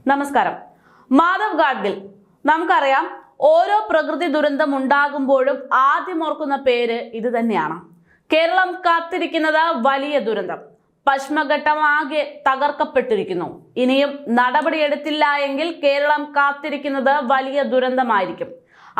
നമസ്കാരം. മാധവ് ഗാഡ്ഗിൽ. നമുക്കറിയാം, ഓരോ പ്രകൃതി ദുരന്തം ഉണ്ടാകുമ്പോഴും ആദ്യം ഓർക്കുന്ന പേര് ഇത് തന്നെയാണ്. കേരളം കാത്തിരിക്കുന്നത് വലിയ ദുരന്തം. പശ്ചിമഘട്ടം ആകെ തകർക്കപ്പെട്ടിരിക്കുന്നു. ഇനിയും നടപടിയെടുത്തില്ല എങ്കിൽ കേരളം കാത്തിരിക്കുന്നത് വലിയ ദുരന്തമായിരിക്കും.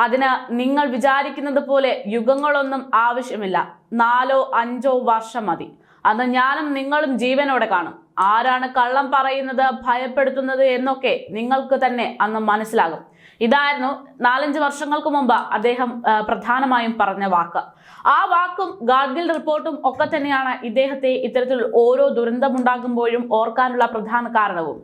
അതിന് നിങ്ങൾ വിചാരിക്കുന്നത് പോലെ യുഗങ്ങളൊന്നും ആവശ്യമില്ല. 4-5 വർഷം മതി. അന്ന് ഞാനും നിങ്ങളും ജീവനോടെ കാണും. ആരാണ് കള്ളം പറയുന്നത്, ഭയപ്പെടുത്തുന്നത് എന്നൊക്കെ നിങ്ങൾക്ക് തന്നെ അന്ന് മനസ്സിലാകും. ഇതായിരുന്നു 4-5 വർഷങ്ങൾക്ക് മുമ്പ് അദ്ദേഹം പ്രധാനമായും പറഞ്ഞ വാക്ക്. ആ വാക്കും ഗാഡ്ഗിൽ റിപ്പോർട്ടും ഒക്കെ തന്നെയാണ് ഇദ്ദേഹത്തെ ഇത്തരത്തിൽ ഓരോ ദുരന്തമുണ്ടാകുമ്പോഴും ഓർക്കാനുള്ള പ്രധാന കാരണവും.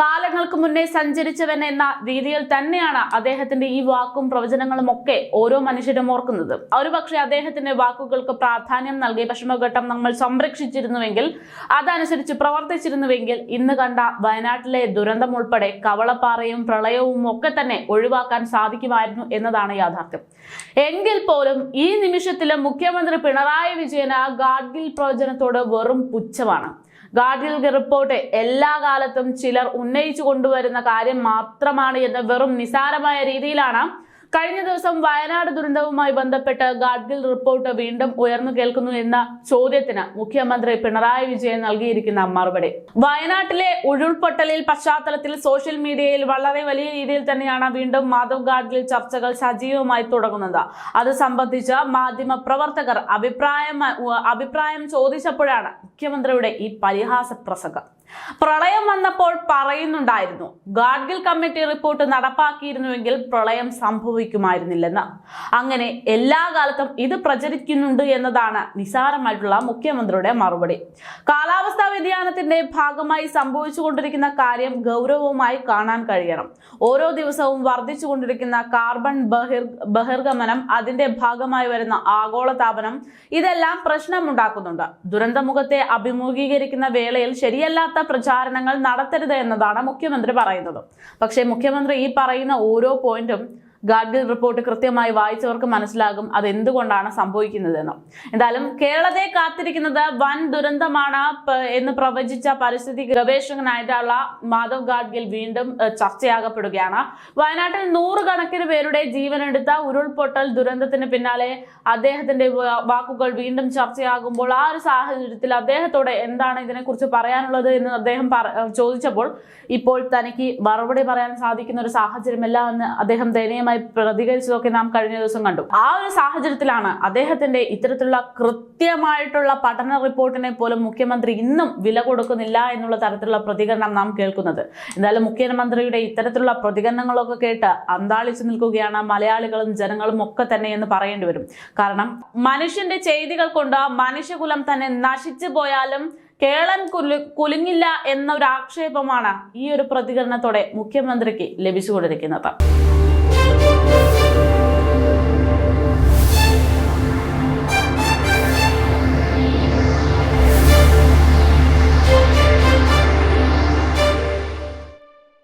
കാലങ്ങൾക്ക് മുന്നേ സഞ്ചരിച്ചവൻ എന്ന രീതിയിൽ തന്നെയാണ് അദ്ദേഹത്തിന്റെ ഈ വാക്കും പ്രവചനങ്ങളും ഒക്കെ ഓരോ മനുഷ്യരും ഓർക്കുന്നത്. ഒരുപക്ഷെ അദ്ദേഹത്തിന്റെ വാക്കുകൾക്ക് പ്രാധാന്യം നൽകി പശ്ചിമഘട്ടം നമ്മൾ സംരക്ഷിച്ചിരുന്നുവെങ്കിൽ, അതനുസരിച്ച് പ്രവർത്തിച്ചിരുന്നുവെങ്കിൽ ഇന്ന് കണ്ട വയനാട്ടിലെ ദുരന്തം ഉൾപ്പെടെ കവളപ്പാറയും പ്രളയവും ഒക്കെ തന്നെ ഒഴിവാക്കാൻ സാധിക്കുമായിരുന്നു എന്നതാണ് യാഥാർത്ഥ്യം. എങ്കിൽ പോലും ഈ നിമിഷത്തിലും മുഖ്യമന്ത്രി പിണറായി വിജയന് ഗാഡ്ഗിൽ പ്രവചനത്തോട് വെറും പുച്ഛമാണ്. ഗാഡ്ഗിൽ റിപ്പോർട്ട് എല്ലാ കാലത്തും ചിലർ ഉന്നയിച്ചു കൊണ്ടുവരുന്ന കാര്യം മാത്രമാണ് എന്ന വെറും നിസാരമായ രീതിയിലാണ് കഴിഞ്ഞ ദിവസം വയനാട് ദുരന്തവുമായി ബന്ധപ്പെട്ട് ഗാഡ്ഗിൽ റിപ്പോർട്ട് വീണ്ടും ഉയർന്നു കേൾക്കുന്നു എന്ന ചോദ്യത്തിന് മുഖ്യമന്ത്രി പിണറായി വിജയൻ നൽകിയിരിക്കുന്ന മറുപടി. വയനാട്ടിലെ ഉരുൾപൊട്ടലിൽ പശ്ചാത്തലത്തിൽ സോഷ്യൽ മീഡിയയിൽ വളരെ വലിയ രീതിയിൽ തന്നെയാണ് വീണ്ടും മാധവ് ഗാഡ്ഗിൽ ചർച്ചകൾ സജീവമായി തുടങ്ങുന്നത്. അത് സംബന്ധിച്ച് മാധ്യമ പ്രവർത്തകർ അഭിപ്രായം ചോദിച്ചപ്പോഴാണ് മുഖ്യമന്ത്രിയുടെ ഈ പരിഹാസ പ്രസംഗം. പ്രളയം വന്നപ്പോൾ പറയുന്നുണ്ടായിരുന്നു, ഗാഡ്ഗിൽ കമ്മിറ്റി റിപ്പോർട്ട് നടപ്പാക്കിയിരുന്നുവെങ്കിൽ പ്രളയം സംഭവിക്കുമായിരുന്നില്ലെന്ന്. അങ്ങനെ എല്ലാ കാലത്തും ഇത് പ്രചരിക്കുന്നുണ്ട് എന്നതാണ് നിസാരമായിട്ടുള്ള മുഖ്യമന്ത്രിയുടെ മറുപടി. കാലാവസ്ഥാ വ്യതിയാനത്തിന്റെ ഭാഗമായി സംഭവിച്ചുകൊണ്ടിരിക്കുന്ന കാര്യം ഗൗരവമായി കാണാൻ കഴിയണം. ഓരോ ദിവസവും വർദ്ധിച്ചുകൊണ്ടിരിക്കുന്ന കാർബൺ ബഹിർഗമനം, അതിന്റെ ഭാഗമായി വരുന്ന ആഗോളതാപനം, ഇതെല്ലാം പ്രശ്നമുണ്ടാക്കുന്നുണ്ട്. ദുരന്തമുഖത്തെ അഭിമുഖീകരിക്കുന്ന വേളയിൽ ശരിയല്ലാത്ത പ്രചാരണങ്ങൾ നടത്തരുത് എന്നതാണ് മുഖ്യമന്ത്രി പറയുന്നത്. പക്ഷേ മുഖ്യമന്ത്രി ഈ പറയുന്ന ഓരോ പോയിന്റും ഗാഡ്ഗിൽ റിപ്പോർട്ട് കൃത്യമായി വായിച്ചവർക്ക് മനസ്സിലാകും അതെന്തുകൊണ്ടാണ് സംഭവിക്കുന്നതെന്ന്. എന്തായാലും കേരളത്തെ കാത്തിരിക്കുന്നത് വൻ ദുരന്തമാണ് എന്ന് പ്രവചിച്ച പരിസ്ഥിതി ഗവേഷകനായിട്ടുള്ള മാധവ് ഗാഡ്ഗിൽ വീണ്ടും ചർച്ചയാകപ്പെടുകയാണ്. വയനാട്ടിൽ 100 കണക്കിന് പേരുടെ ജീവനെടുത്ത ഉരുൾപൊട്ടൽ ദുരന്തത്തിന് പിന്നാലെ അദ്ദേഹത്തിന്റെ വാക്കുകൾ വീണ്ടും ചർച്ചയാകുമ്പോൾ ആ ഒരു സാഹചര്യത്തിൽ അദ്ദേഹത്തോട് എന്താണ് ഇതിനെക്കുറിച്ച് പറയാനുള്ളത് എന്ന് അദ്ദേഹം ചോദിച്ചപ്പോൾ ഇപ്പോൾ തനിക്ക് മറുപടി പറയാൻ സാധിക്കുന്ന ഒരു സാഹചര്യമല്ല എന്ന് അദ്ദേഹം ദയനീയമായി പ്രതികരിച്ചതൊക്കെ നാം കഴിഞ്ഞ ദിവസം കണ്ടു. ആ ഒരു സാഹചര്യത്തിലാണ് അദ്ദേഹത്തിന്റെ ഇത്തരത്തിലുള്ള കൃത്യമായിട്ടുള്ള പഠന റിപ്പോർട്ടിനെ പോലും മുഖ്യമന്ത്രി ഇന്നും വില കൊടുക്കുന്നില്ല എന്നുള്ള തരത്തിലുള്ള പ്രതികരണം നാം കേൾക്കുന്നത്. എന്തായാലും മുഖ്യമന്ത്രിയുടെ ഇത്തരത്തിലുള്ള പ്രതികരണങ്ങളൊക്കെ കേട്ട് അന്താളിച്ചു നിൽക്കുകയാണ് മലയാളികളും ജനങ്ങളും ഒക്കെ തന്നെ എന്ന് പറയേണ്ടി വരും. കാരണം മനുഷ്യന്റെ ചെയ്തികൾ കൊണ്ട് മനുഷ്യകുലം തന്നെ നശിച്ചു പോയാലും കേരളം കുലുങ്ങില്ല എന്നൊരു ആക്ഷേപമാണ് ഈ ഒരു പ്രതികരണത്തോടെ മുഖ്യമന്ത്രിക്ക് ലഭിച്ചുകൊണ്ടിരിക്കുന്നത്.